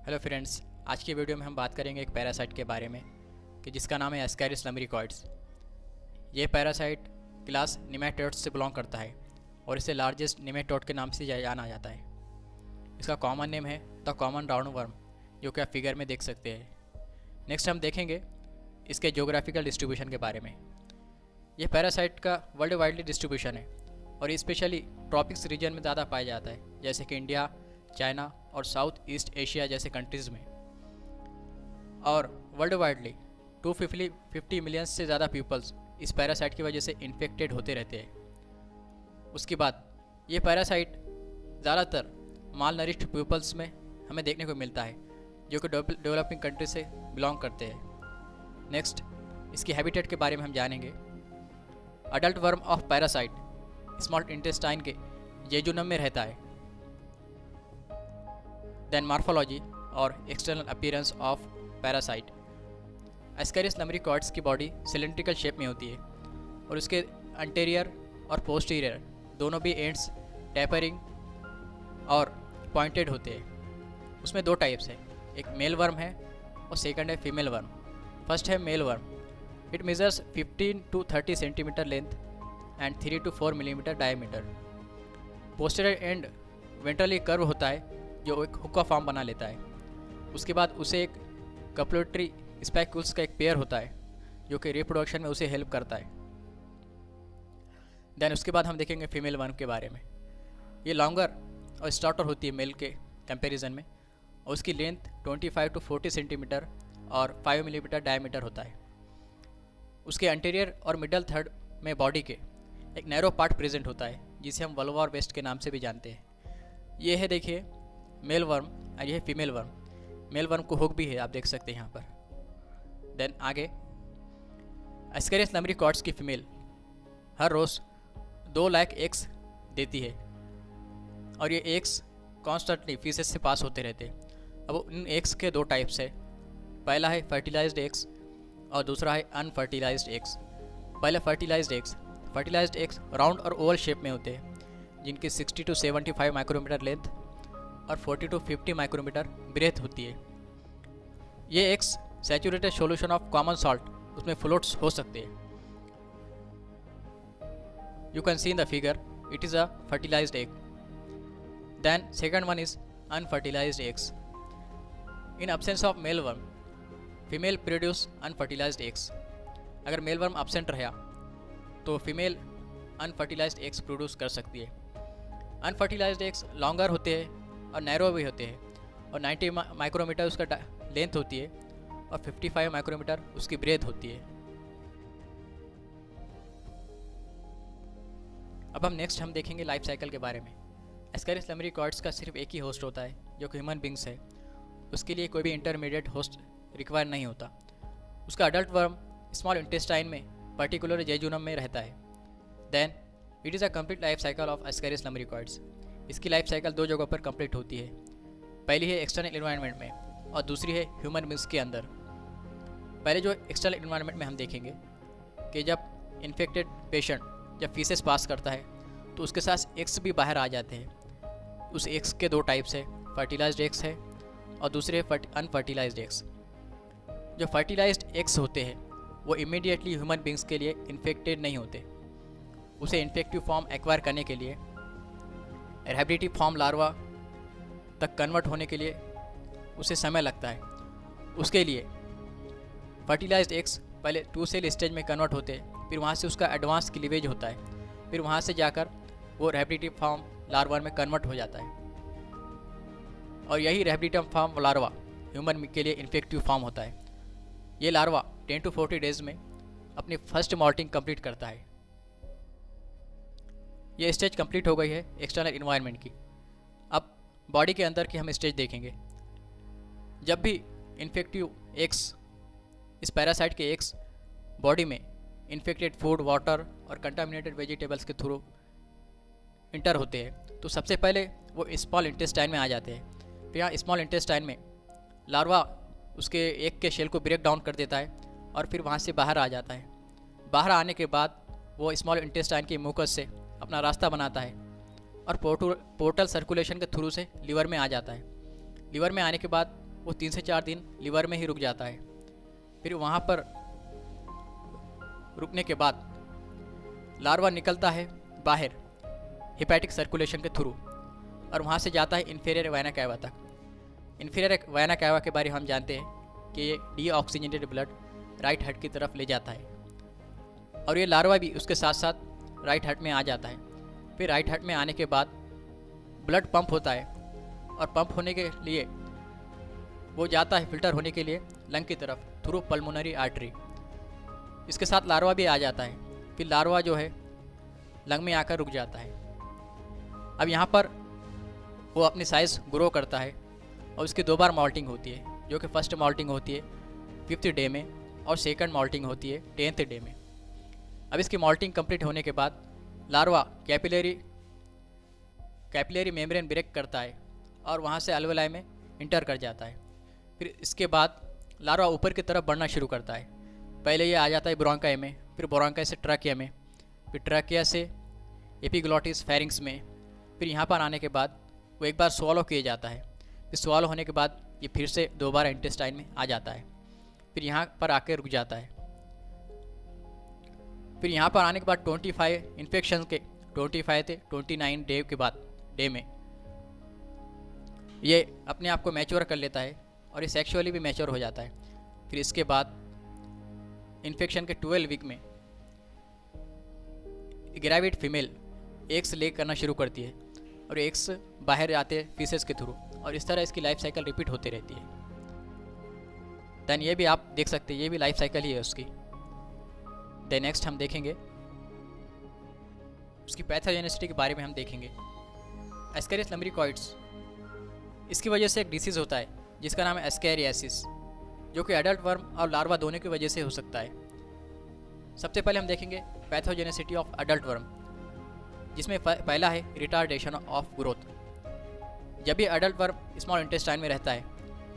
Hello friends, आज की video में हम बात करेंगे एक पैरासाइट के बारे में कि जिसका नाम है एस्केरिस लम्बरिकॉइड्स। ये पैरासाइट क्लास निमेटोड्स से बिलोंग करता है और इसे लार्जेस्ट निमेटोड के नाम से जाना जाता है। इसका कॉमन नेम है द कॉमन राउंड वर्म, जो कि आप फिगर में देख सकते हैं। नेक्स्ट हम देखेंगे इसके ज्योग्राफिकल डिस्ट्रीब्यूशन के बारे में। ये पैरासाइट का वर्ल्ड वाइडली डिस्ट्रीब्यूशन है और स्पेशली ट्रॉपिक्स रीजन में ज़्यादा पाया जाता है, जैसे कि इंडिया, चाइना और साउथ ईस्ट एशिया जैसे कंट्रीज़ में। और वर्ल्ड वाइडली 250 मिलियन से ज़्यादा पीपल्स इस पैरासाइट की वजह से इन्फेक्टेड होते रहते हैं। उसके बाद ये पैरासाइट ज़्यादातर माल नरिश्ड पीपल्स में हमें देखने को मिलता है, जो कि डेवलपिंग कंट्री से बिलोंग करते हैं। नेक्स्ट इसकी हैबिटेट के बारे में हम जानेंगे। Adult worm of parasite small intestine के जेजुनम में रहता है। देन मॉर्फोलॉजी और external appearance of parasite. Ascaris lumbricoides की बॉडी सिलेंड्रिकल शेप में होती है और उसके अंटेरियर और पोस्टीरियर दोनों भी एंड्स टैपरिंग और पॉइंटेड होते हैं। उसमें दो टाइप्स है, एक मेल वर्म है और सेकंड है फीमेल वर्म। फर्स्ट है male worm. It measures 15 to 30 centimetre length and 3 to 4 millimetre diameter. Posterior end ventrally curve होता है, जो एक हुक्का फॉर्म बना लेता है। उसके बाद उसे एक कपलेटरी स्पाइकुल्स का एक पेयर होता है, जो कि रिप्रोडक्शन में उसे हेल्प करता है। देन उसके बाद हम देखेंगे फीमेल वर्म के बारे में। ये लॉन्गर और स्टार्टर होती है मेल के कंपैरिजन में, और उसकी लेंथ 25 to 40 सेंटीमीटर और 5 मिलीमीटर डायमीटर होता है। उसके अंटीरियर और मिडल थर्ड में बॉडी के एक नैरो पार्ट प्रेजेंट होता है, जिसे हम वल्वा और वेस्ट के नाम से भी जानते हैं। ये है देखिए मेल वर्म और ये है फीमेल वर्म। मेल वर्म को हुक भी है, आप देख सकते हैं यहाँ पर। देन आगे एस्केरिस लम्बरिकॉइड्स की फीमेल हर रोज़ 2 लाख एग्स देती है और ये एग्स कॉन्स्टेंटली फीसेस से पास होते रहते हैं। अब इन एग्स के दो टाइप्स है, पहला है फर्टिलाइज्ड एग्स और दूसरा है अनफर्टिलाइज्ड एग्स। पहले फर्टिलाइज्ड एग्स राउंड और ओवल शेप में होते हैं, जिनकी 60 to 75 माइक्रोमीटर लेंथ और 40 to 50 माइक्रोमीटर ब्रेथ होती है। ये eggs saturated solution of common salt उसमें फ्लोट्स हो सकते हैं। You can see in the figure, it is a fertilised egg. Then second one is unfertilised eggs. In absence of male worm, female produce unfertilised eggs. अगर male worm absent रहा तो female unfertilised eggs produce कर सकती है। Unfertilised eggs longer होते हैं और narrow भी होते हैं, और 90 माइक्रोमीटर उसका लेंथ होती है और 55 माइक्रोमीटर उसकी ब्रेथ होती है। अब हम देखेंगे लाइफ साइकिल के बारे में। एस्केरिस लम्बरिकॉइड्स का सिर्फ एक ही होस्ट होता है, जो कि ह्यूमन बींग्स है। उसके लिए कोई भी इंटरमीडिएट होस्ट रिक्वायर नहीं होता। उसका अडल्ट वर्म स्मॉल इंटेस्टाइन में पर्टिकुलर जेजुनम में रहता है। Then it is a complete life cycle of Ascaris lumbricoides. इसकी लाइफ साइकिल दो जगहों पर कंप्लीट होती है। पहली है एक्सटर्नल इन्वायरमेंट में और दूसरी है ह्यूमन बींग्स के अंदर। पहले जो एक्सटर्नल इन्वायरमेंट में हम देखेंगे कि जब इन्फेक्टेड पेशेंट जब फीसेस पास करता है तो उसके साथ एग्स भी बाहर आ जाते हैं। उस एग्स के दो टाइप्स है, फर्टिलाइज्ड एग्स है और दूसरे अनफर्टिलाइज्ड एग्स। जो फर्टिलाइज्ड एग्स होते हैं वो इमीडिएटली ह्यूमन बींग्स के लिए इन्फेक्टेड नहीं होते। उसे इन्फेक्टिव फॉर्म एक्वायर करने के लिए, रैबिडिटी फॉर्म लार्वा तक कन्वर्ट होने के लिए उसे समय लगता है। उसके लिए फर्टिलाइज्ड एग्स पहले 2 सेल स्टेज में कन्वर्ट होते हैं, फिर वहाँ से उसका एडवांस क्लीवेज होता है, फिर वहाँ से जाकर वो रैबिडिटी फॉर्म लार्वा में कन्वर्ट हो जाता है। और यही रैबिडिटी फॉर्म लार्वा ह्यूमन के लिए इन्फेक्टिव फॉर्म होता है। ये लार्वा 10 to 40 डेज में अपनी फर्स्ट मॉल्टिंग कंप्लीट करता है। ये स्टेज कंप्लीट हो गई है एक्सटर्नल इन्वायरमेंट की। अब बॉडी के अंदर की हम स्टेज देखेंगे। जब भी इन्फेक्टिव एग्स, इस पैरासाइट के एग्स बॉडी में इन्फेक्टेड फूड, वाटर और कंटामिनेटेड वेजिटेबल्स के थ्रू इंटर होते हैं, तो सबसे पहले वो स्मॉल इंटेस्टाइन में आ जाते हैं। फिर यहाँ स्मॉल इंटेस्टाइन में लार्वा उसके एग के शेल को ब्रेक डाउन कर देता है और फिर वहाँ से बाहर आ जाता है। बाहर आने के बाद वो स्मॉल इंटेस्टाइन के म्यूकस से अपना रास्ता बनाता है और पोर्टल सर्कुलेशन के थ्रू से लीवर में आ जाता है। लीवर में आने के बाद वो 3 से 4 दिन लीवर में ही रुक जाता है। फिर वहाँ पर रुकने के बाद लार्वा निकलता है बाहर हेपेटिक सर्कुलेशन के थ्रू और वहाँ से जाता है इन्फीरियर वेना कैवा तक। इन्फीरियर वेना कैवा के बारे में हम जानते हैं कि ये डीऑक्सीजनेटेड ब्लड राइट हार्ट की तरफ ले जाता है और ये लार्वा भी उसके साथ साथ राइट हार्ट में आ जाता है। फिर राइट हार्ट में आने के बाद ब्लड पंप होता है और पंप होने के लिए वो जाता है फिल्टर होने के लिए लंग की तरफ थ्रू पल्मोनरी आर्टरी। इसके साथ लार्वा भी आ जाता है। फिर लार्वा जो है लंग में आकर रुक जाता है। अब यहाँ पर वो अपनी साइज़ ग्रो करता है और उसकी 2 बार मॉल्टिंग होती है, जो कि फर्स्ट मॉल्टिंग होती है 5th डे में और सेकंड मॉल्टिंग होती है 10th डे में। अब इसकी मॉल्टिंग कंप्लीट होने के बाद लार्वा कैपिलरी मेम्ब्रेन ब्रेक करता है और वहाँ से अल्वेलाई में इंटर कर जाता है। फिर इसके बाद लार्वा ऊपर की तरफ बढ़ना शुरू करता है। पहले ये आ जाता है ब्रोंकाई में, फिर ब्रोंकाई से ट्रैकिया में, फिर ट्रैकिया से एपिग्लॉटिस फेरिंग्स में, फिर यहाँ पर आने के बाद वो एक बार स्वॉलो किया जाता है। फिर स्वॉलो होने के बाद ये फिर से 2 बार इंटेस्टाइन में आ जाता है, फिर यहाँ पर आके रुक जाता है। फिर यहाँ पर आने के बाद 25 इन्फेक्शन के 25 से 29 डे के बाद डे में ये अपने आप को मैच्योर कर लेता है और ये सेक्सुअली भी मैच्योर हो जाता है। फिर इसके बाद इन्फेक्शन के 12 वीक में ग्रेविड फीमेल एग्स ले करना शुरू करती है और एग्स बाहर आते हैं फीसेस के थ्रू और इस तरह इसकी लाइफ साइकिल रिपीट होती रहती है। देन ये भी आप देख सकते हैं, ये भी लाइफ साइकिल ही है उसकी। देन नेक्स्ट हम देखेंगे उसकी पैथोजेनिसिटी के बारे में हम देखेंगे। एस्केरियस लम्बरिकॉइड्स, इसकी वजह से एक डिसीज़ होता है जिसका नाम है एस्केरियासिस, जो कि एडल्ट वर्म और लार्वा दोनों की वजह से हो सकता है। सबसे पहले हम देखेंगे पैथोजेनिसिटी ऑफ एडल्ट वर्म, जिसमें पहला है रिटार्डेशन ऑफ ग्रोथ। जब भी एडल्ट वर्म स्मॉल इंटेस्टाइन में रहता है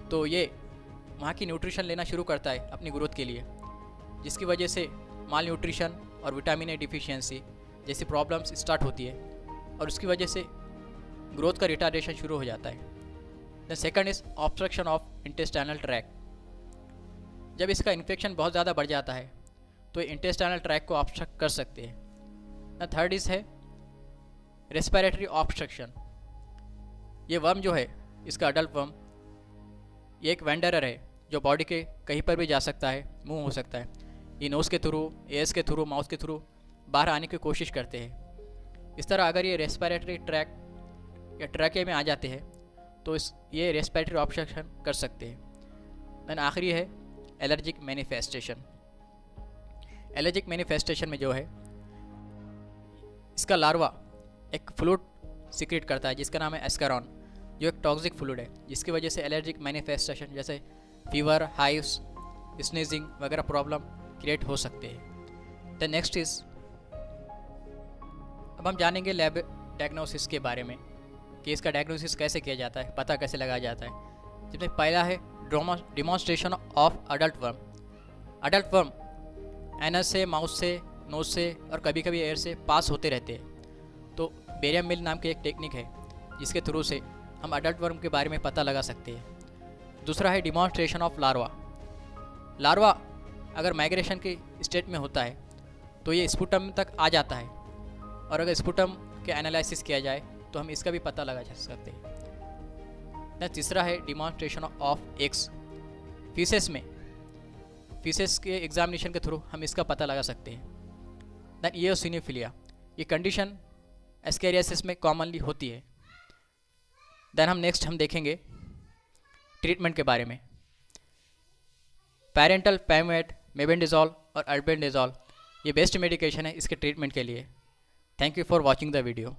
तो ये वहाँ की न्यूट्रिशन लेना शुरू करता है अपनी ग्रोथ के लिए, जिसकी वजह से माल न्यूट्रिशन और विटामिन ए डिफिशियंसी जैसी प्रॉब्लम्स स्टार्ट होती है और उसकी वजह से ग्रोथ का रिटार्डेशन शुरू हो जाता है। The second is obstruction of intestinal tract. जब इसका इन्फेक्शन बहुत ज़्यादा बढ़ जाता है तो इंटेस्टाइनल ट्रैक को ऑब्स्ट्रक्ट कर सकते हैं। द थर्ड इज है रेस्पिरेटरी ऑब्स्ट्रक्शन। ये वर्म जो है, इसका अडल्ट वर्म, ये एक वेंडरर है जो बॉडी के कहीं पर भी जा सकता है, मूव हो सकता है। ये नोज़ के थ्रू, एयर्स के थ्रू, माउथ के थ्रू बाहर आने की कोशिश करते हैं। इस तरह अगर ये रेस्पिरेटरी ट्रैक या ट्रैके में आ जाते हैं तो ये रेस्पिरेटरी ऑब्स्ट्रक्शन कर सकते हैं। देन आखिरी है एलर्जिक मैनिफेस्टेशन। एलर्जिक मैनिफेस्टेशन में जो है, इसका लार्वा एक फ्लूइड सीक्रेट करता है जिसका नाम है एस्केरॉन, जो एक टॉक्सिक फ्लूइड है, जिसकी वजह से एलर्जिक मैनिफेस्टेशन जैसे फीवर, हाइव्स, स्नीजिंग वगैरह प्रॉब्लम क्रिएट हो सकते हैं। द नेक्स्ट इज, अब हम जानेंगे लैब डायग्नोसिस के बारे में कि इसका डायग्नोसिस कैसे किया जाता है, पता कैसे लगाया जाता है। जिसमें पहला है demonstration of adult worm. Adult worm anus से, माउथ से, नोज से और कभी कभी एयर से पास होते रहते हैं। तो बेरियम मिल नाम की एक टेक्निक है जिसके थ्रू से हम अडल्ट वर्म के बारे में पता लगा सकते हैं। दूसरा है डिमॉन्स्ट्रेशन ऑफ लार्वा। लार्वा अगर माइग्रेशन के स्टेट में होता है तो ये स्पुटम तक आ जाता है और अगर स्पुटम के एनालिसिस किया जाए तो हम इसका भी पता लगा जा सकते हैं। तीसरा है डिमॉन्स्ट्रेशन ऑफ एग्स। फीसेस में, फीसेस के एग्जामिनेशन के थ्रू हम इसका पता लगा सकते हैं। दैन इयोसिनोफिलिया, ये कंडीशन एस्केरियासिस में कॉमनली होती है। देन हम देखेंगे ट्रीटमेंट के बारे में। पैरेंटल पैमेट, मेबेंडाजोल और अल्बेंडाजोल ये बेस्ट मेडिकेशन है इसके ट्रीटमेंट के लिए। Thank you for watching the video.